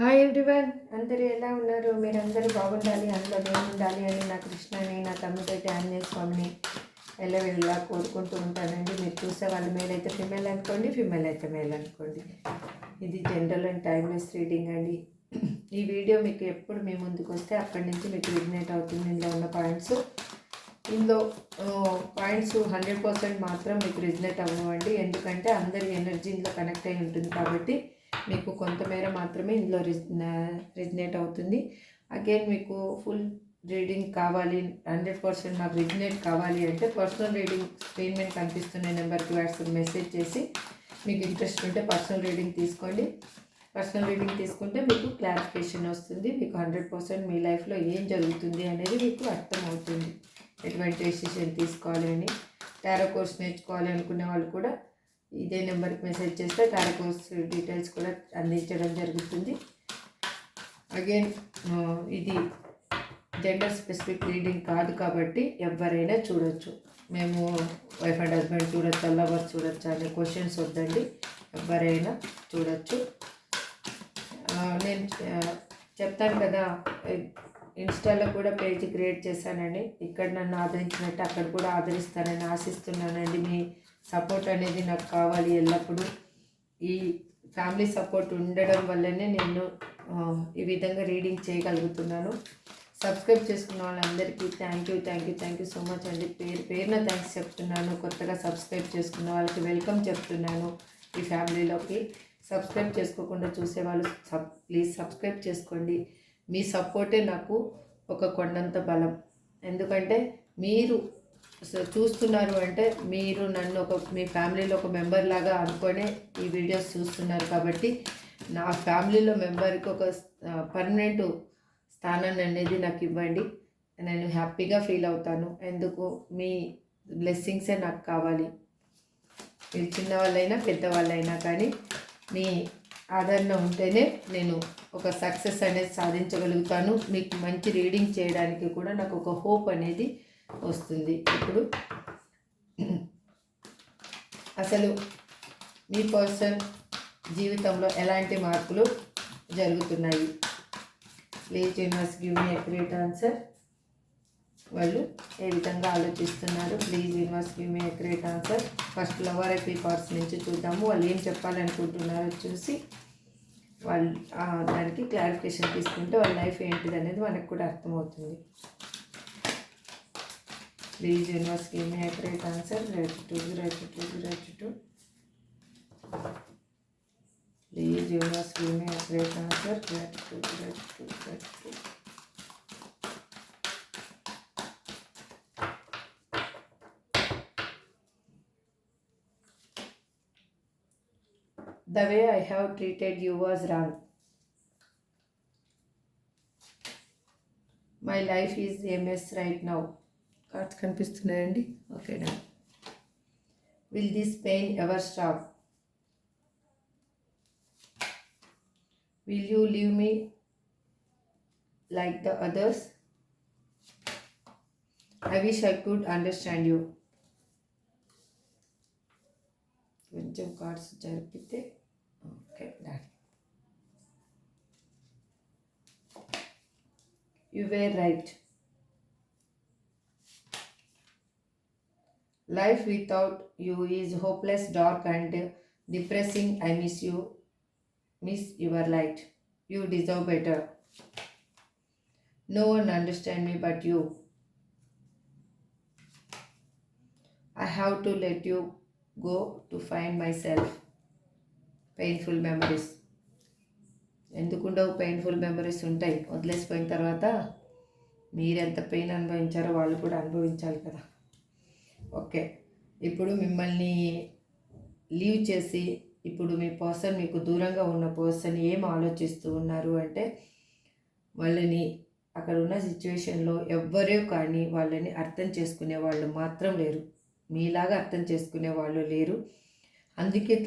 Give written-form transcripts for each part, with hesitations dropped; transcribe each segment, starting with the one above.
Hi everyone, అందరూ ఎలా ఉన్నారు? మీరందరూ బాగుండాలి, అందులో నేను ఉండాలి అని నా కృష్ణని, నా తమ్ముడైతే ఆంజనేయ స్వామిని ఎల్లవెల్లా కోరుకుంటూ ఉంటానండి. మీరు చూసే వాళ్ళు మేల్ అయితే ఫిమేల్ అనుకోండి, ఫిమేల్ అయితే మేల్ అనుకోండి. ఇది జనరల్ అండ్ టైమ్లెస్ రీడింగ్ అండి. ఈ వీడియో మీకు ఎప్పుడు మీ ముందుకు వస్తే అక్కడి నుంచి మీకు రిజనేట్ అవుతుంది. ఇందులో ఉన్న పాయింట్స్ 100% మాత్రం మీకు రిజనేట్ అవ్వండి. ఎందుకంటే అందరి ఎనర్జీ ఇందులో కనెక్ట్ అయి ఉంటుంది కాబట్టి మీకు కొంతమేర మాత్రమే ఇందులో రిజనేట్ అవుతుంది. అగైన్ మీకు ఫుల్ రీడింగ్ కావాలి, 100% నాకు రిజనేట్ కావాలి అంటే పర్సనల్ రీడింగ్ స్క్రీన్ మీద కనిపిస్తున్న నెంబర్కి వాట్సాప్ మెసేజ్ చేసి మీకు ఇంట్రెస్ట్ ఉంటే పర్సనల్ రీడింగ్ తీసుకోండి. పర్సనల్ రీడింగ్ తీసుకుంటే మీకు క్లారిఫికేషన్ వస్తుంది. మీకు 100% మీ లైఫ్లో ఏం జరుగుతుంది అనేది మీకు అర్థమవుతుంది. ఎటువంటి డెసిషన్ తీసుకోవాలి అని. టారో కోర్స్ నేర్చుకోవాలి అనుకునే వాళ్ళు కూడా ఇదే నెంబర్కి మెసేజ్ చేస్తే టారో కోర్స్ డీటెయిల్స్ కూడా అందించడం జరుగుతుంది. అగైన్ ఇది జెండర్ స్పెసిఫిక్ రీడింగ్ కాదు కాబట్టి ఎవరైనా చూడొచ్చు. మేము వైఫ్ అండ్ హస్బెండ్ చూడొచ్చు, లవర్స్ చూడొచ్చు అనే క్వశ్చన్స్ వద్దండి, ఎవరైనా చూడొచ్చు. నేను చెప్తాను కదా, ఇన్స్టాలో కూడా పేజ్ క్రియేట్ చేశానండి. ఇక్కడ నన్ను ఆదరించినట్టు అక్కడ కూడా ఆదరిస్తానని ఆశిస్తున్నానండి. మీ సపోర్ట్ అనేది నాకు కావాలి ఎల్లప్పుడూ. ఈ ఫ్యామిలీ సపోర్ట్ ఉండడం వల్లనే నేను ఈ విధంగా రీడింగ్ చేయగలుగుతున్నాను. సబ్స్క్రైబ్ చేసుకున్న వాళ్ళందరికీ థ్యాంక్ యూ సో మచ్ అండి. పేరున థ్యాంక్స్ చెప్తున్నాను. కొత్తగా సబ్స్క్రైబ్ చేసుకున్న వాళ్ళకి వెల్కమ్ చెప్తున్నాను ఈ ఫ్యామిలీలోకి. సబ్స్క్రైబ్ చేసుకోకుండా చూసేవాళ్ళు ప్లీజ్ సబ్స్క్రైబ్ చేసుకోండి. మీ సపోర్టే నాకు ఒక కొండంత బలం. ఎందుకంటే మీరు చూస్తున్నారు అంటే మీరు నన్ను మీ ఫ్యామిలీలో ఒక మెంబర్ లాగా అనుకునే ఈ వీడియోస్ చూస్తున్నారు కాబట్టి నా ఫ్యామిలీలో మెంబర్కి ఒక పర్మనెంట్ స్థానాన్ని అనేది నాకు ఇవ్వండి. నేను హ్యాపీగా ఫీల్ అవుతాను. ఎందుకు మీ బ్లెస్సింగ్సే నాకు కావాలి. మీరు చిన్నవాళ్ళైనా పెద్దవాళ్ళైనా కానీ మీ ఆదరణ ఉంటేనే నేను ఒక సక్సెస్ అనేది సాధించగలుగుతాను. మీకు మంచి రీడింగ్ చేయడానికి కూడా నాకు ఒక హోప్ అనేది వస్తుంది. ఇప్పుడు అసలు మీ పర్సన్ జీవితంలో ఎలాంటి మార్పులు జరుగుతున్నాయి? Please universe give me accurate answer. వాళ్ళు ఏ విధంగా ఆలోచిస్తున్నారు? Please universe give me accurate answer. First lover ఎపీ cards నుంచి చూద్దాము. వాళ్ళు ఏం చెప్పాలనుకుంటున్నారో చూసి వాళ్ళు దానికి క్లారిఫికేషన్ తీసుకుంటే వాళ్ళ లైఫ్ ఏంటిది అనేది మనకు కూడా అర్థమవుతుంది. Please universe give me accurate answer. gratitude. Please universe give me accurate answer. gratitude. The way I have treated you was wrong. My life is a mess right now. Cards కనిపిస్తున్నాయండి. Okay డా. Will this pain ever stop? Will you leave me like the others? I wish I could understand you. కొంచెం cards జరిపితే okay డా. You were right. Life without you is hopeless, dark and depressing. I miss you. Miss your light. You deserve better. No one understands me but you. I have to let you go to find myself. Painful memories. ఎందుకుండవు? Painful memories ఉంటాయి. వదిలేసిపోయిన తర్వాత మీరెంత pain అనుభవించారో వాళ్ళు కూడా అనుభవించాలి కదా. Okay, ఇప్పుడు మిమ్మల్ని లీవ్ చేసి ఇప్పుడు మీ పర్సన్, మీకు దూరంగా ఉన్న పర్సన్ ఏం ఆలోచిస్తూ ఉన్నారు అంటే వాళ్ళని అక్కడ ఉన్న సిచ్యువేషన్లో ఎవ్వరూ కానీ వాళ్ళని అర్థం చేసుకునే వాళ్ళు మాత్రం లేరు. మీలాగా అర్థం చేసుకునే వాళ్ళు లేరు. అందుకే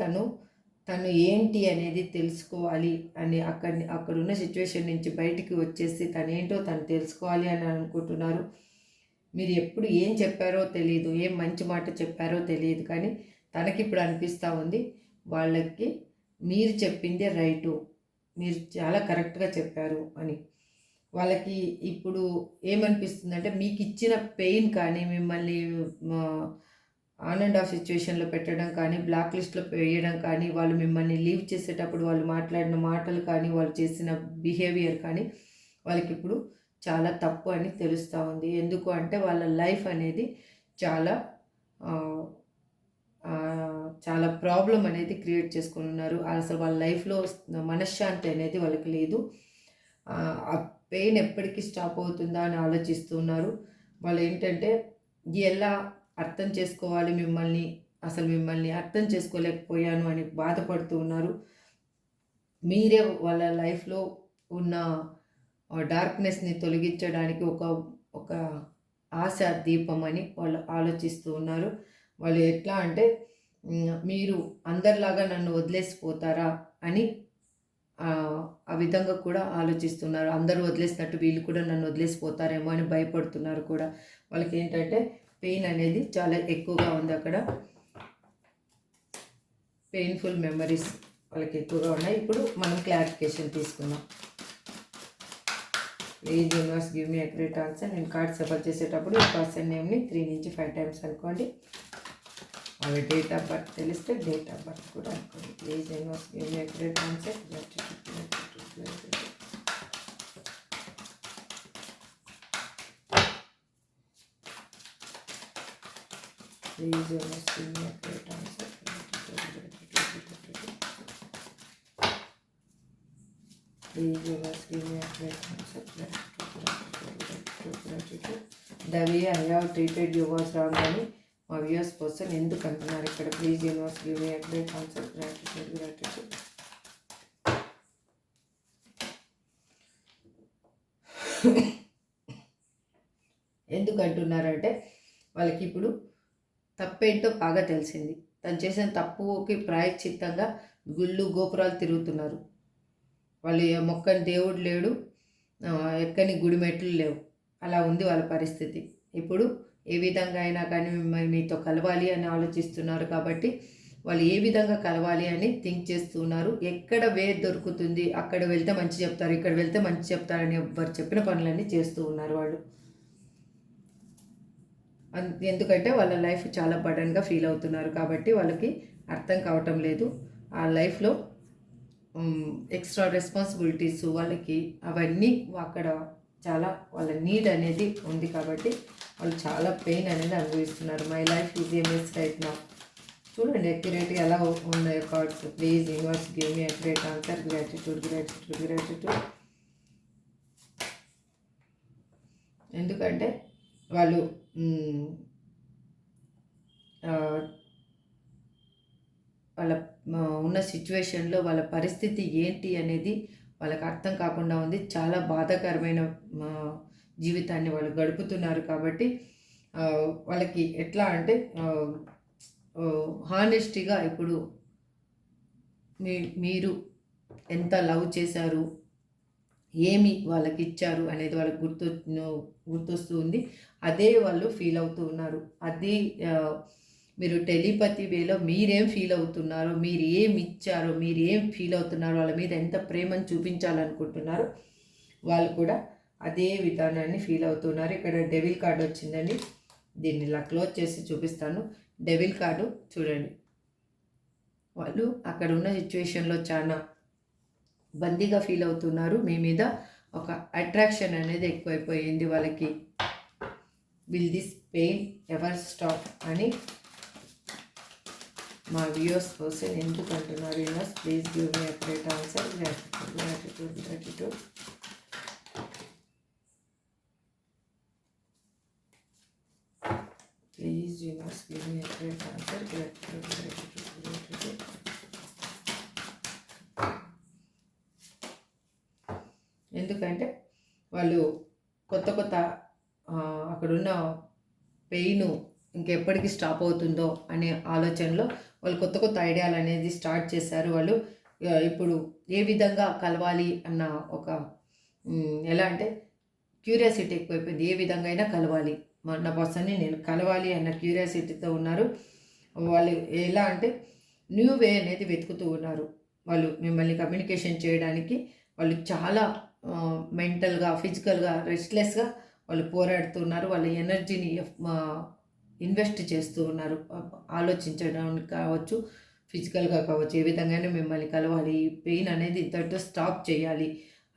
తను ఏంటి అనేది తెలుసుకోవాలి అని అక్కడున్న సిచ్యువేషన్ నుంచి బయటికి వచ్చేసి తనేంటో తను తెలుసుకోవాలి అని అనుకుంటున్నారు. మీరు ఎప్పుడు ఏం చెప్పారో తెలియదు, ఏం మంచి మాట చెప్పారో తెలియదు, కానీ తనకి ఇప్పుడు అనిపిస్తూ ఉంది వాళ్ళకి మీరు చెప్పిందే రైటు, మీరు చాలా కరెక్ట్గా చెప్పారు అని. వాళ్ళకి ఇప్పుడు ఏమనిపిస్తుందంటే మీకు ఇచ్చిన పెయిన్ కానీ మిమ్మల్ని ఆన్ అండ్ ఆఫ్ సిచ్యువేషన్లో పెట్టడం కానీ, బ్లాక్ లిస్ట్‌లో వేయడం కానీ, వాళ్ళు మిమ్మల్ని లీవ్ చేసేటప్పుడు వాళ్ళు మాట్లాడిన మాటలు కానీ, వాళ్ళు చేసిన బిహేవియర్ కానీ వాళ్ళకిప్పుడు చాలా తప్పు అని తెలుస్తూ ఉంది. ఎందుకు అంటే వాళ్ళ లైఫ్ అనేది చాలా చాలా ప్రాబ్లమ్ అనేది క్రియేట్ చేసుకొని ఉన్నారు. అసలు వాళ్ళ లైఫ్‌లో మనశ్శాంతి అనేది వాళ్ళకి లేదు. ఆ పెయిన్ ఎప్పటికి స్టాప్ అవుతుందా అని ఆలోచిస్తూ ఉన్నారు. వాళ్ళు ఏంటంటే ఎలా అర్థం చేసుకోవాలి మిమ్మల్ని, అసలు మిమ్మల్ని అర్థం చేసుకోలేకపోయాను అని బాధపడుతూ ఉన్నారు. మీరే వాళ్ళ లైఫ్‌లో ఉన్న డార్క్‌నెస్‌ని తొలగించడానికి ఒక ఆశ దీపం అని వాళ్ళు ఆలోచిస్తూ ఉన్నారు. వాళ్ళు ఎట్లా అంటే మీరు అందరిలాగా నన్ను వదిలేసిపోతారా అని ఆ విధంగా కూడా ఆలోచిస్తున్నారు. అందరూ వదిలేసినట్టు వీళ్ళు కూడా నన్ను వదిలేసిపోతారేమో అని భయపడుతున్నారు కూడా. వాళ్ళకి ఏంటంటే పెయిన్ అనేది చాలా ఎక్కువగా ఉంది అక్కడ. పెయిన్ఫుల్ మెమరీస్ వాళ్ళకి ఎక్కువగా ఉన్నాయి. ఇప్పుడు మనం క్లారిఫికేషన్ తీసుకుందాం. Please universe give me accurate answer. నేను కార్డ్ సఫర్ చేసేటప్పుడు ఈ పర్సన్ నేమ్ని 3 నుంచి 5 టైమ్స్ అనుకోండి. వాళ్ళ డేట్ ఆఫ్ బర్త్ తెలిస్తే డేట్ ఆఫ్ బర్త్ కూడా అనుకోండి. Please universe give me accurate answer. Please universe give me accurate answer. Please universe give me a great answer. The way I have treated you was wrong అని మా viewers person ఎందుకు అంటున్నారు ఇక్కడ. Please universe give me a great answer. Gratitude. ఎందుకు అంటున్నారంటే వాళ్ళకి ఇప్పుడు తప్పేంటో బాగా తెలిసింది. తను చేసిన తప్పుకి ప్రాయశ్చిత్తంగా గుళ్ళు గోపురాలు తిరుగుతున్నారు. వాళ్ళు మొక్కని దేవుడు లేడు, ఎక్కని గుడి మెట్లు లేవు, అలా ఉంది వాళ్ళ పరిస్థితి. ఇప్పుడు ఏ విధంగా అయినా కానీ మిమ్మల్ని మీతో కలవాలి అని ఆలోచిస్తున్నారు. కాబట్టి వాళ్ళు ఏ విధంగా కలవాలి అని థింక్ చేస్తున్నారు. ఎక్కడ వే దొరుకుతుంది, అక్కడ వెళ్తే మంచి చెప్తారు, ఇక్కడ వెళ్తే మంచి చెప్తారని వారు చెప్పిన పనులన్నీ చేస్తూ ఉన్నారు వాళ్ళు. ఎందుకంటే వాళ్ళ లైఫ్ చాలా బర్డన్గా ఫీల్ అవుతున్నారు. కాబట్టి వాళ్ళకి అర్థం కావటం లేదు. ఆ లైఫ్లో ఎక్స్ట్రా రెస్పాన్సిబిలిటీస్ వాళ్ళకి అవన్నీ అక్కడ చాలా వాళ్ళ నీడ్ అనేది ఉంది. కాబట్టి వాళ్ళు చాలా పెయిన్ అనేది అనుభవిస్తున్నారు. My life is a miss right now. చూడండి అక్యురేట్గా ఎలా ఉన్నాయి cards. Please universe give me accurate answer. Gratitude. ఎందుకంటే వాళ్ళు వాళ్ళ ఉన్న సిచ్యువేషన్లో వాళ్ళ పరిస్థితి ఏంటి అనేది వాళ్ళకి అర్థం కాకుండా ఉంది. చాలా బాధాకరమైన జీవితాన్ని వాళ్ళు గడుపుతున్నారు. కాబట్టి వాళ్ళకి ఎట్లా అంటే హానెస్టీగా ఇప్పుడు మీరు ఎంత లవ్ చేశారు, ఏమి వాళ్ళకి ఇచ్చారు అనేది వాళ్ళకి గుర్తొస్తూ ఉంది. అదే వాళ్ళు ఫీల్ అవుతూ ఉన్నారు. అది మీరు టెలిపతి వేలో మీరేం ఫీల్ అవుతున్నారో, మీరు ఏమి ఇచ్చారో, మీరు ఏం ఫీల్ అవుతున్నారో, వాళ్ళ మీద ఎంత ప్రేమను చూపించాలనుకుంటున్నారో వాళ్ళు కూడా అదే విధానాన్ని ఫీల్ అవుతున్నారు. ఇక్కడ డెవిల్ కార్డు వచ్చిందండి. దీన్ని ఇలా క్లోజ్ చేసి చూపిస్తాను. డెవిల్ కార్డు చూడండి. వాళ్ళు అక్కడ ఉన్న సిచ్యువేషన్లో చాలా బందీగా ఫీల్ అవుతున్నారు. మీ మీద ఒక అట్రాక్షన్ అనేది ఎక్కువైపోయింది వాళ్ళకి. Will this pain ever stop అని మా వ్యూయర్స్ పర్సన్ ఎందుకు అంటున్నారు. Universe please give me accurate answer. Gratitude. Please universe give me accurate answer. Gratitude. ఎందుకంటే వాళ్ళు కొత్త అక్కడున్న పెయిన్ ఇంకెప్పటికీ స్టాప్ అవుతుందో అనే ఆలోచనలో వాళ్ళు కొత్త ఐడియాలు అనేది స్టార్ట్ చేశారు. వాళ్ళు ఇప్పుడు ఏ విధంగా కలవాలి అన్న ఒక ఎలా అంటే క్యూరియాసిటీ ఎక్కువైపోయింది. ఏ విధంగా అయినా కలవాలి, నా పర్సన్ని నేను కలవాలి అన్న క్యూరియాసిటీతో ఉన్నారు. వాళ్ళు ఎలా అంటే న్యూ వే అనేది వెతుకుతూ ఉన్నారు. వాళ్ళు మిమ్మల్ని కమ్యూనికేషన్ చేయడానికి వాళ్ళు చాలా మెంటల్గా, ఫిజికల్గా, రెస్ట్లెస్గా వాళ్ళు పోరాడుతున్నారు. వాళ్ళ ఎనర్జీని ఇన్వెస్ట్ చేస్తూ ఉన్నారు. ఆలోచించడానికి కావచ్చు, ఫిజికల్గా కావచ్చు, ఏ విధంగానే మిమ్మల్ని కలవాలి, ఈ పెయిన్ అనేది ఇంతటితో స్టాప్ చేయాలి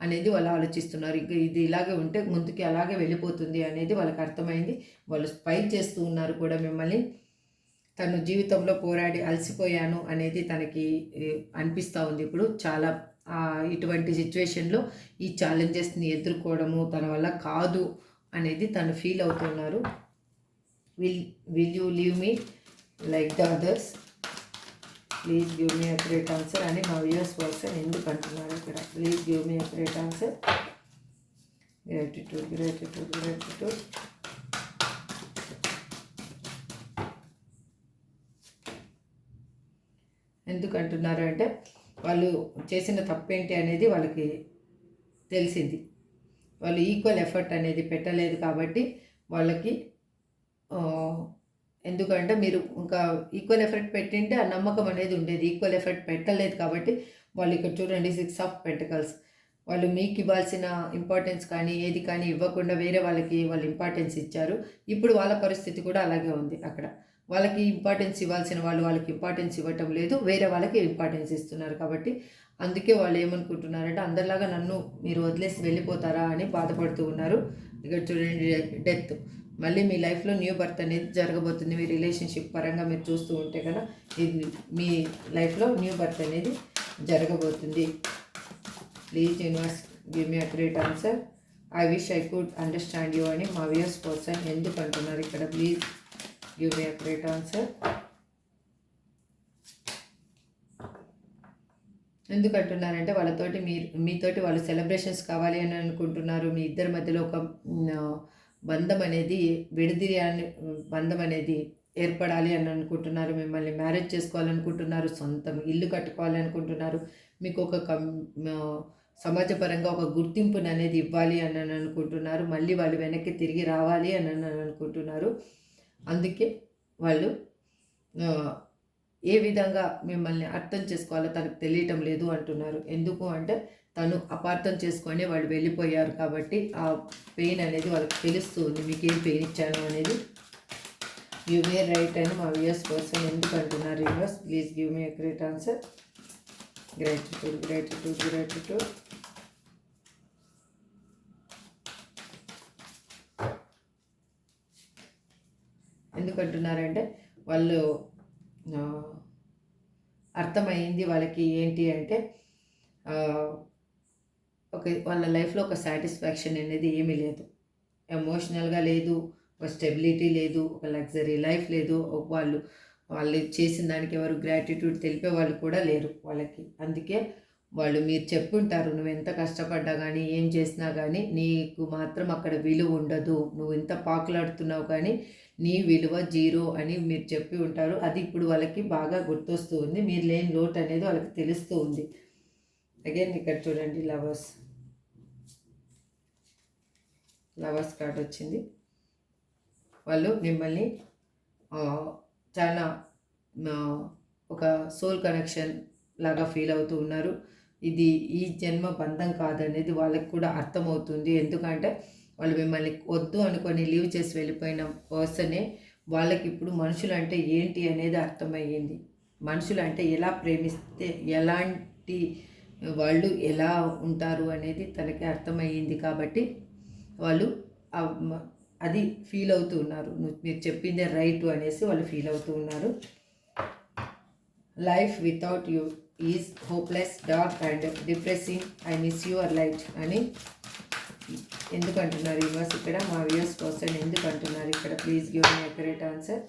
అనేది వాళ్ళు ఆలోచిస్తున్నారు. ఇంకా ఇది ఇలాగే ఉంటే ముందుకి అలాగే వెళ్ళిపోతుంది అనేది వాళ్ళకి అర్థమైంది. వాళ్ళు ఫైట్ చేస్తూ ఉన్నారు కూడా మిమ్మల్ని. తను జీవితంలో పోరాడి అలసిపోయాను అనేది తనకి అనిపిస్తూ ఉంది ఇప్పుడు. చాలా ఇటువంటి సిచ్యువేషన్లో ఈ ఛాలెంజెస్ని ఎదుర్కోవడము తన వల్ల కాదు అనేది తను ఫీల్ అవుతున్నారు. Will you leave me like the others, please give me accurate answer అని మా వ్యూయర్స్ పర్సన్ ఎందుకు అంటున్నారు ఇక్కడ. Please give me accurate answer. Gratitude, gratitude, gratitude. ఎందుకు అంటున్నారు అంటే వాళ్ళు చేసిన తప్పేంటి అనేది వాళ్ళకి తెలిసింది. వాళ్ళు ఈక్వల్ ఎఫర్ట్ అనేది పెట్టలేదు కాబట్టి వాళ్ళకి, ఎందుకంటే మీరు ఇంకా ఈక్వల్ ఎఫర్ట్ పెట్టింటే ఆ నమ్మకం అనేది ఉండేది. ఈక్వల్ ఎఫర్ట్ పెట్టలేదు కాబట్టి వాళ్ళు ఇక్కడ చూడండి 6 ఆఫ్ పెంటకల్స్. వాళ్ళు మీకు ఇవ్వాల్సిన ఇంపార్టెన్స్ కానీ ఏది కానీ ఇవ్వకుండా వేరే వాళ్ళకి వాళ్ళు ఇంపార్టెన్స్ ఇచ్చారు. ఇప్పుడు వాళ్ళ పరిస్థితి కూడా అలాగే ఉంది. అక్కడ వాళ్ళకి ఇంపార్టెన్స్ ఇవ్వాల్సిన వాళ్ళు వాళ్ళకి ఇంపార్టెన్స్ ఇవ్వటం లేదు, వేరే వాళ్ళకి ఇంపార్టెన్స్ ఇస్తున్నారు. కాబట్టి అందుకే వాళ్ళు ఏమనుకుంటున్నారంటే అందరిలాగా నన్ను మీరు వదిలేసి వెళ్ళిపోతారా అని బాధపడుతూ ఉన్నారు. ఇక్కడ చూడండి డెత్. మళ్ళీ మీ లైఫ్లో న్యూ బర్త్ అనేది జరగబోతుంది. మీ రిలేషన్షిప్ పరంగా మీరు చూస్తూ ఉంటే కదా ఇది మీ లైఫ్లో న్యూ బర్త్ అనేది జరగబోతుంది. Please universe give me a great answer. I wish I could understand you అని మా వ్యూయర్స్ పర్సన్ ఎందుకు అంటున్నారు ఇక్కడ. Please give me a great answer. ఎందుకు అంటున్నారంటే వాళ్ళతోటి మీతోటి వాళ్ళు సెలబ్రేషన్స్ కావాలి అని అనుకుంటున్నారు. మీ ఇద్దరి మధ్యలో ఒక బంధం అనేది బంధం అనేది ఏర్పడాలి అని అనుకుంటున్నారు. మిమ్మల్ని మ్యారేజ్ చేసుకోవాలనుకుంటున్నారు, సొంతం ఇల్లు కట్టుకోవాలి అనుకుంటున్నారు. మీకు ఒక సమాజపరంగా ఒక గుర్తింపుని అనేది ఇవ్వాలి అని అనుకుంటున్నారు. మళ్ళీ వాళ్ళు వెనక్కి తిరిగి రావాలి అని అనుకుంటున్నారు. అందుకే వాళ్ళు ఏ విధంగా మిమ్మల్ని అర్థం చేసుకోవాలో తనకు తెలియటం లేదు అంటున్నారు. ఎందుకు అంటే తను అపార్థం చేసుకొని వాళ్ళు వెళ్ళిపోయారు కాబట్టి ఆ పెయిన్ అనేది వాళ్ళకి తెలుస్తుంది. మీకు ఏం పెయిన్ ఇచ్చాను అనేది. యూ వేర్ రైట్ అని మా వ్యూయర్స్ పర్సన్ ఎందుకు అంటున్నారు. Viewers please give me a great answer. Gratitude, gratitude, gratitude. ఎందుకు అంటున్నారంటే వాళ్ళు అర్థమైంది వాళ్ళకి ఏంటి అంటే వాళ్ళ లైఫ్లో ఒక సాటిస్ఫాక్షన్ అనేది ఏమీ లేదు. ఎమోషనల్గా లేదు, ఒక స్టెబిలిటీ లేదు, ఒక లగ్జరీ లైఫ్ లేదు. వాళ్ళు చేసిన దానికి ఎవరు గ్రాటిట్యూడ్ తెలిపే వాళ్ళు కూడా లేరు వాళ్ళకి. అందుకే వాళ్ళు మీరు చెప్పుంటారు, నువ్వు ఎంత కష్టపడ్డా కానీ ఏం చేసినా కానీ నీకు మాత్రం అక్కడ విలువ ఉండదు, నువ్వు ఎంత పాకులాడుతున్నావు కానీ నీ విలువ 0 అని మీరు చెప్పి ఉంటారు. అది ఇప్పుడు వాళ్ళకి బాగా గుర్తొస్తూ ఉంది. మీరు లేని లోటు అనేది వాళ్ళకి తెలుస్తూ ఉంది. అగైన్ ఇక్కడ చూడండి లవర్స్ కార్డ్ వచ్చింది. వాళ్ళు మిమ్మల్ని చాలా ఒక సోల్ కనెక్షన్ లాగా ఫీల్ అవుతూ ఉన్నారు. ఇది ఈ జన్మ బంధం కాదనేది వాళ్ళకి కూడా అర్థమవుతుంది. ఎందుకంటే వాళ్ళు మిమ్మల్ని వద్దు అనుకొని లీవ్ చేసి వెళ్ళిపోయిన పర్సనే వాళ్ళకి ఇప్పుడు మనుషులు అంటే ఏంటి అనేది అర్థమయ్యింది. మనుషులు అంటే ఎలా ప్రేమిస్తే ఎలాంటి వాళ్ళు ఎలా ఉంటారు అనేది తనకి అర్థమయ్యింది. కాబట్టి వాళ్ళు అది ఫీల్ అవుతూ ఉన్నారు. మీరు చెప్పిందే రైట్ అనేసి వాళ్ళు ఫీల్ అవుతూ ఉన్నారు. Life without you is hopeless, dark and depressing. I miss your light అని ఎందుకు అంటున్నారు యూనివర్స్ ఇక్కడ. మా వ్యూయర్స్ పర్సన్ ఎందుకు అంటున్నారు ఇక్కడ. Please give me accurate answer.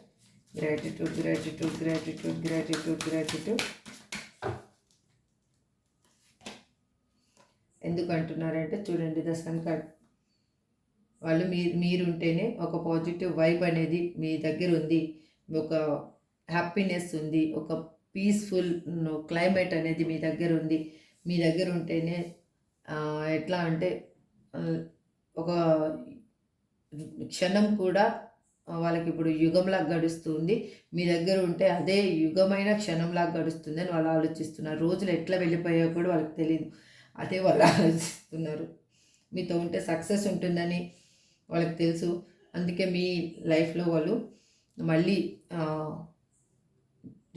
Gratitude, gratitude, gratitude, gratitude, gratitude. ఎందుకు అంటున్నారంటే చూడండి ద సన్ కార్డ్. వాళ్ళు మీరుంటేనే ఒక పాజిటివ్ వైబ్ అనేది మీ దగ్గర ఉంది, ఒక హ్యాపీనెస్ ఉంది, ఒక పీస్ఫుల్ క్లైమేట్ అనేది మీ దగ్గర ఉంది. మీ దగ్గర ఉంటేనే ఎట్లా అంటే ఒక క్షణం కూడా వాళ్ళకి ఇప్పుడు యుగంలాగా గడుస్తుంది. మీ దగ్గర ఉంటే అదే యుగమైన క్షణంలాగా గడుస్తుంది అని వాళ్ళు ఆలోచిస్తున్నారు. రోజులు ఎట్లా వెళ్ళిపోయాయో కూడా వాళ్ళకి తెలియదు. అదే వాళ్ళు ఆలోచిస్తున్నారు. మీతో ఉంటే సక్సెస్ ఉంటుందని వాళ్ళకి తెలుసు. అందుకే మీ లైఫ్లో వాళ్ళు మళ్ళీ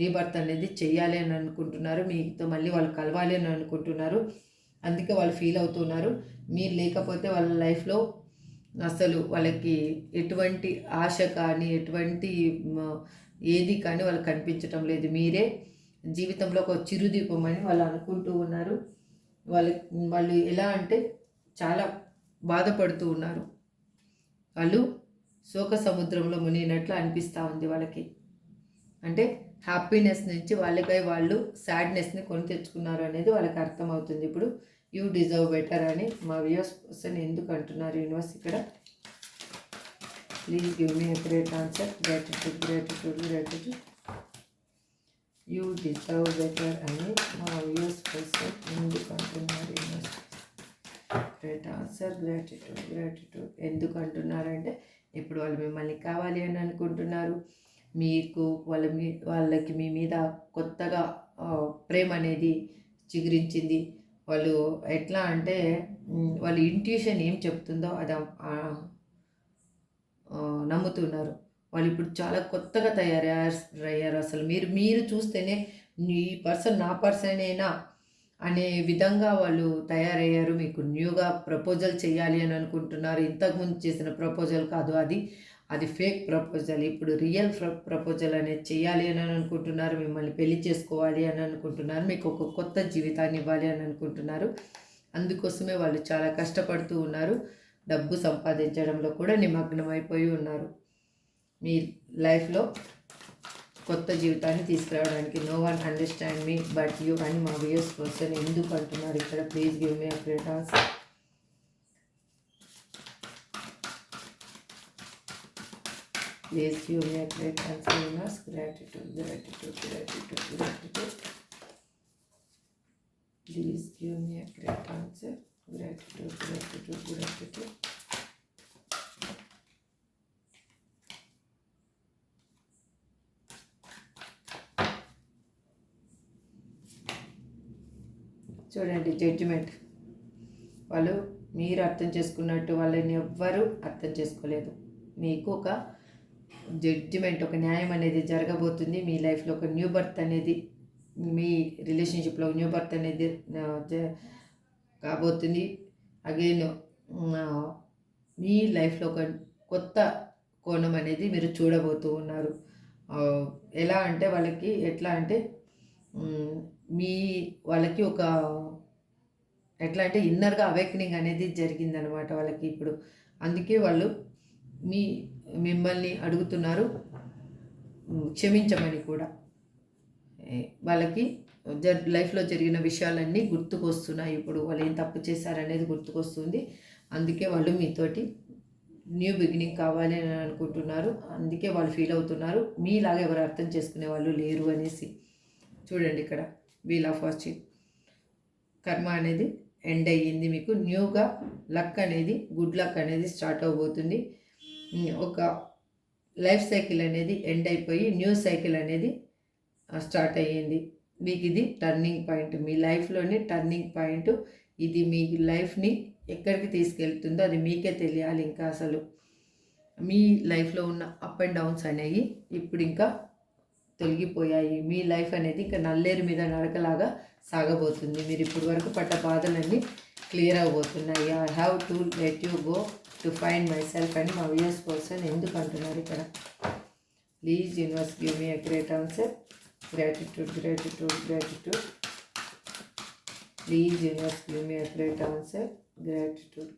రీబర్త్ అనేది చెయ్యాలి అని అనుకుంటున్నారు. మీతో మళ్ళీ వాళ్ళు కలవాలి అని అనుకుంటున్నారు. అందుకే వాళ్ళు ఫీల్ అవుతున్నారు. మీరు లేకపోతే వాళ్ళ లైఫ్లో అసలు వాళ్ళకి ఎటువంటి ఆశ కానీ ఎటువంటి ఏది కానీ వాళ్ళకి కనిపించటం లేదు. మీరే జీవితంలో ఒక చిరుదీపం అని వాళ్ళు అనుకుంటూ ఉన్నారు. వాళ్ళు ఎలా అంటే చాలా బాధపడుతూ ఉన్నారు. వాళ్ళు శోక సముద్రంలో మునిగినట్లు అనిపిస్తూ ఉంది వాళ్ళకి. అంటే హ్యాపీనెస్ నుంచి వాళ్ళకై వాళ్ళు సాడ్నెస్ని కొని తెచ్చుకున్నారు అనేది వాళ్ళకి అర్థమవుతుంది. ఇప్పుడు యూ డిజర్వ్ బెటర్ అని మా వ్యూస్ పర్సన్ ఎందుకు అంటున్నారు యూనివర్స్ ఇక్కడ? Please give me a great answer. Gratitude. You deserve better అని మా వ్యూస్ పర్సన్ ఎందుకు అంటున్నారు యూనివర్స్? Great answer. గ్రాటిట్యూడ్ ఎందుకు అంటున్నారంటే ఇప్పుడు వాళ్ళు మిమ్మల్ని కావాలి అని అనుకుంటున్నారు. మీకు వాళ్ళకి మీ మీద కొత్తగా ప్రేమ అనేది చిగురించింది. వాళ్ళు ఎట్లా అంటే వాళ్ళ ఇంట్యూషన్ ఏం చెప్తుందో అది నమ్ముతున్నారు. వాళ్ళు ఇప్పుడు చాలా కొత్తగా తయారయ్యారు. అసలు మీరు చూస్తేనే ఈ పర్సన్ నా పర్సనేనా అనే విధంగా వాళ్ళు తయారయ్యారు. మీకు న్యూగా ప్రపోజల్ చేయాలి అని అనుకుంటున్నారు. ఇంతకుముందు చేసిన ప్రపోజల్ కాదు, అది ఫేక్ ప్రపోజల్. ఇప్పుడు రియల్ ప్రపోజల్ అనేది చేయాలి అని అనుకుంటున్నారు. మిమ్మల్ని పెళ్లి చేసుకోవాలి అని అనుకుంటున్నారు. మీకు ఒక కొత్త జీవితాన్ని ఇవ్వాలి అని అనుకుంటున్నారు. అందుకోసమే వాళ్ళు చాలా కష్టపడుతూ ఉన్నారు. డబ్బు సంపాదించడంలో కూడా నిమగ్నం అయిపోయి ఉన్నారు. మీ లైఫ్లో కొత్త జీవితాన్ని తీసుకురావడానికి no one understand me but you అని మా వ్యూస్ పర్సన్ ఎందుకు అంటున్నారు ఇక్కడ? Please give me a great answer. Please give me a great answer in us. Gratitude. Please give me a great answer. Gratitude. చూడండి, జడ్జిమెంట్. వాళ్ళు మీరు అర్థం చేసుకున్నట్టు వాళ్ళని ఎవ్వరూ అర్థం చేసుకోలేదు. మీకు ఒక జడ్జిమెంట్, ఒక న్యాయం అనేది జరగబోతుంది. మీ లైఫ్లో ఒక న్యూ బర్త్ అనేది, మీ రిలేషన్షిప్లో న్యూ బర్త్ అనేది కాబోతుంది. అగైన్ మీ లైఫ్లో ఒక కొత్త కోణం అనేది మీరు చూడబోతూ ఉన్నారు. ఎలా అంటే వాళ్ళకి ఎట్లా అంటే వాళ్ళకి ఒక ఎట్లా అంటే ఇన్నర్గా అవేకనింగ్ అనేది జరిగిందనమాట వాళ్ళకి ఇప్పుడు. అందుకే వాళ్ళు మిమ్మల్ని అడుగుతున్నారు క్షమించమని కూడా. వాళ్ళకి లైఫ్లో జరిగిన విషయాలన్నీ గుర్తుకొస్తున్నాయి. ఇప్పుడు వాళ్ళు ఏం తప్పు చేశారనేది గుర్తుకొస్తుంది. అందుకే వాళ్ళు మీతోటి న్యూ బిగినింగ్ కావాలి అని అనుకుంటున్నారు. అందుకే వాళ్ళు ఫీల్ అవుతున్నారు మీలాగా ఎవరు అర్థం చేసుకునే వాళ్ళు లేరు అనేసి. చూడండి ఇక్కడ వీల్ ఆఫ్ ఫార్చ్యూన్, కర్మ అనేది ఎండ్ అయ్యింది. మీకు న్యూగా లక్ అనేది, గుడ్ లక్ అనేది స్టార్ట్ అవబోతుంది. ఒక లైఫ్ సైకిల్ అనేది ఎండ్ అయిపోయి న్యూ సైకిల్ అనేది స్టార్ట్ అయ్యింది. మీకు ఇది టర్నింగ్ పాయింట్, మీ లైఫ్లోని టర్నింగ్ పాయింట్. ఇది మీ లైఫ్ని ఎక్కడికి తీసుకెళ్తుందో అది మీకే తెలియాలి. ఇంకా అసలు మీ లైఫ్లో ఉన్న అప్ అండ్ డౌన్స్ అనేవి ఇప్పుడు ఇంకా తొలగిపోయాయి. మీ లైఫ్ అనేది ఇంకా నల్లేరు మీద నడకలాగా సాగబోతుంది. మీరు ఇప్పటి వరకు పడ్డ బాధలన్నీ క్లియర్ అవబోతున్నాయి. I have to let you go to find myself అని మా వ్యూస్ పర్సన్ ఎందుకు అంటున్నారు ఇక్కడ? Please universe give me a great answer. Gratitude. Please universe give me a great answer. Gratitude.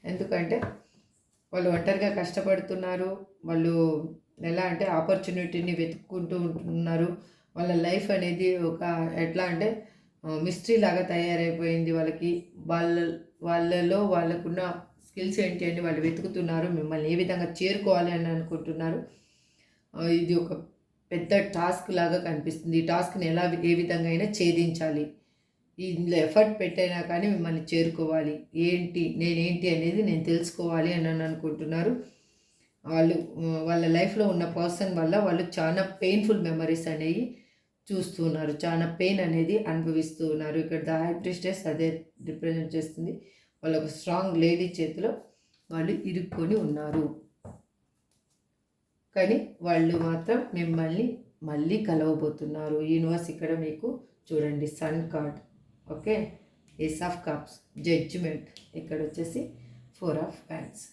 ఎందుకంటే వాళ్ళు ఒంటరిగా కష్టపడుతున్నారు. వాళ్ళు ఎలా అంటే ఆపర్చునిటీని వెతుక్కుంటూ ఉంటున్నారు. వాళ్ళ లైఫ్ అనేది ఒక ఎట్లా అంటే మిస్టరీ లాగా తయారైపోయింది వాళ్ళకి. వాళ్ళలో వాళ్ళకున్న స్కిల్స్ ఏంటి అని వాళ్ళు వెతుకుతున్నారు. మిమ్మల్ని ఏ విధంగా చేరుకోవాలి అని అనుకుంటున్నారు. ఇది ఒక పెద్ద టాస్క్ లాగా కనిపిస్తుంది. ఈ టాస్క్ని ఏ విధంగా అయినా ఛేదించాలి, ఇందులో ఎఫర్ట్ పెట్టైనా కానీ మిమ్మల్ని చేరుకోవాలి, నేనేంటి అనేది నేను తెలుసుకోవాలి అని అనుకుంటున్నారు. వాళ్ళ లైఫ్లో ఉన్న పర్సన్ వల్ల వాళ్ళు చాలా పెయిన్ఫుల్ మెమరీస్ అనేవి చూస్తున్నారు, చాలా పెయిన్ అనేది అనుభవిస్తూ ఉన్నారు. ఇక్కడ ద హై ప్రిస్టెస్ అదే రిప్రజెంట్ చేస్తుంది. వాళ్ళు ఒక స్ట్రాంగ్ లేడీ చేతిలో వాళ్ళు ఇరుక్కొని ఉన్నారు. కానీ వాళ్ళు మాత్రం మిమ్మల్ని మళ్ళీ కలవబోతున్నారు. యూనివర్స్ ఇక్కడ మీకు చూడండి, sun card, okay, ace of cups, judgement, ఇక్కడ వచ్చేసి 4 ఆఫ్ వ్యాండ్స్.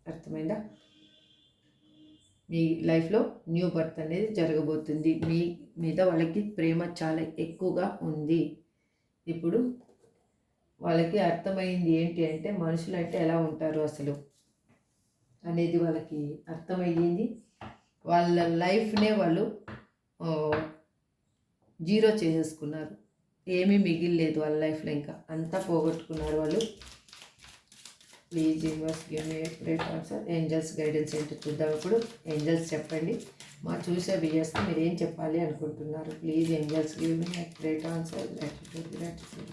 అర్థమైందా? మీ లైఫ్లో న్యూ బర్త్ అనేది జరగబోతుంది. మీ మీద వాళ్ళకి ప్రేమ చాలా ఎక్కువగా ఉంది. ఇప్పుడు వాళ్ళకి అర్థమైంది ఏంటి అంటే మనుషులు అంటే ఎలా ఉంటారు అసలు అనేది వాళ్ళకి అర్థమయ్యింది. వాళ్ళ లైఫ్నే వాళ్ళు జీరో చేసేసుకున్నారు. ఏమీ మిగిలిలేదు వాళ్ళ లైఫ్లో, ఇంకా అంతా పోగొట్టుకున్నారు వాళ్ళు. Please universe give me great answer. Angels guidance ఏంటో చూద్దాం. ఇప్పుడు ఏంజల్స్ చెప్పండి, మా చూసే వ్యూయర్స్కి మీరు ఏం చెప్పాలి అనుకుంటున్నారు? Please angels give me great answer.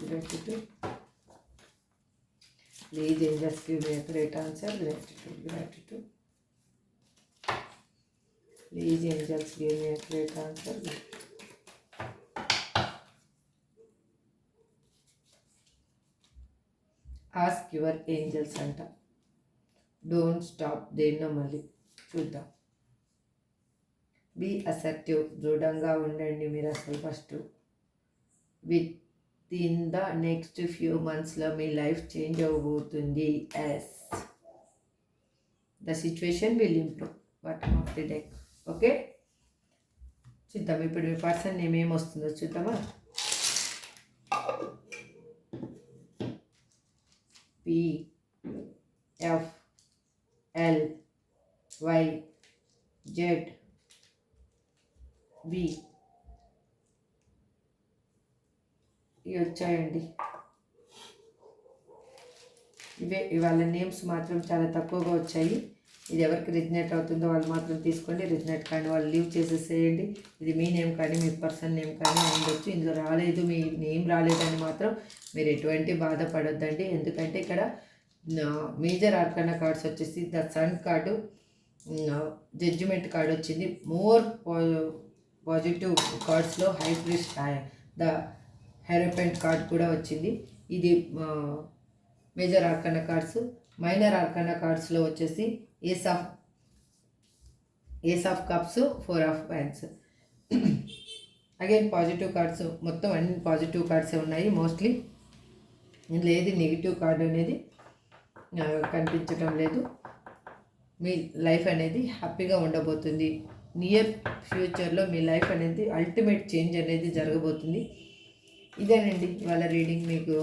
Gratitude. Please angels give me great answer. Gratitude. Please angels give me great answer. Ask your angels అంట. Don't stop. దేన్నో మళ్ళీ చూద్దాం. Be assertive. దృఢంగా ఉండండి మీరు అసలు first. Within the next few మంత్స్లో మీ లైఫ్ చేంజ్ అవ్వబోతుంది. Yes, the situation will improve. Bottom of the deck. Okay, చూద్దాం ఇప్పుడు మీ పర్సన్ నేమ్ ఏమొస్తుందో చూద్దామా. PFLYZB ఇవి వచ్చాయండి. ఇవాళ నేమ్స్ మాత్రం చాలా తక్కువగా వచ్చాయి. ఇది ఎవరికి రిజనేట్ అవుతుందో వాళ్ళు మాత్రం తీసుకోండి. రిజనేట్ కానీ వాళ్ళు లీవ్ చేసేసేయండి. ఇది మీ నేమ్ కానీ మీ పర్సన్ నేమ్ కానీ ఉండొచ్చు. ఇందులో రాలేదు, మీ నేమ్ రాలేదని మాత్రం మీరు ఎటువంటి బాధపడొద్దండి. ఎందుకంటే ఇక్కడ మేజర్ ఆర్కానా కార్డ్స్ వచ్చేసి the sun card, judgement card వచ్చింది. మోర్ పాజిటివ్ కార్డ్స్లో high priestess, the hierophant card కూడా వచ్చింది. ఇది major arcana cards. Minor arcana కార్డ్స్లో వచ్చేసి ace of cups, 4 of wands. Again positive cards, మొత్తం అన్ని పాజిటివ్ కార్డ్సే ఉన్నాయి మోస్ట్లీ. ఇందులో ఏది నెగిటివ్ కార్డు అనేది కనిపించడం లేదు. మీ లైఫ్ అనేది హ్యాపీగా ఉండబోతుంది. నియర్ ఫ్యూచర్లో మీ లైఫ్ అనేది అల్టిమేట్ చేంజ్ అనేది జరగబోతుంది. ఇదేనండి ఇవాళ రీడింగ్. మీకు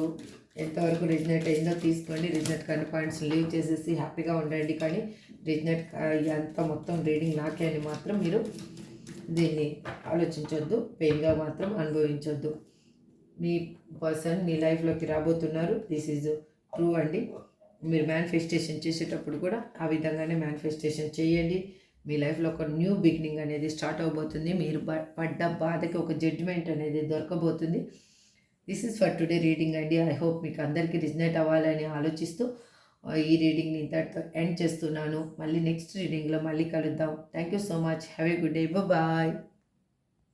ఎంతవరకు రిజనేట్ అయిందో తీసుకోండి. రిజనేట్ కానీ పాయింట్స్ లీవ్ చేసేసి హ్యాపీగా ఉండండి. కానీ రిజనేట్ అంత మొత్తం రీడింగ్ నాకే అని మాత్రం మీరు దీన్ని ఆలోచించొద్దు, పెయిన్గా మాత్రం అనుభవించొద్దు. మీ పర్సన్ మీ లైఫ్లోకి రాబోతున్నారు. దిస్ ఈజ్ ట్రూ అండి. మీరు మేనిఫెస్టేషన్ చేసేటప్పుడు కూడా ఆ విధంగానే మేనిఫెస్టేషన్ చేయండి. మీ లైఫ్లో ఒక న్యూ బిగినింగ్ అనేది స్టార్ట్ అవబోతుంది. మీరు పడ్డ బాధకి ఒక జడ్జిమెంట్ అనేది దొరకబోతుంది. This is for today reading అండి. ఐ హోప్ మీకు అందరికీ రిజనేట్ అవ్వాలని ఆలోచిస్తూ ఈ రీడింగ్ని ఇంతటితో ఎండ్ చేస్తున్నాను. మళ్ళీ నెక్స్ట్ రీడింగ్లో మళ్ళీ కలుద్దాం. Thank you so much. Have a good day. Bye.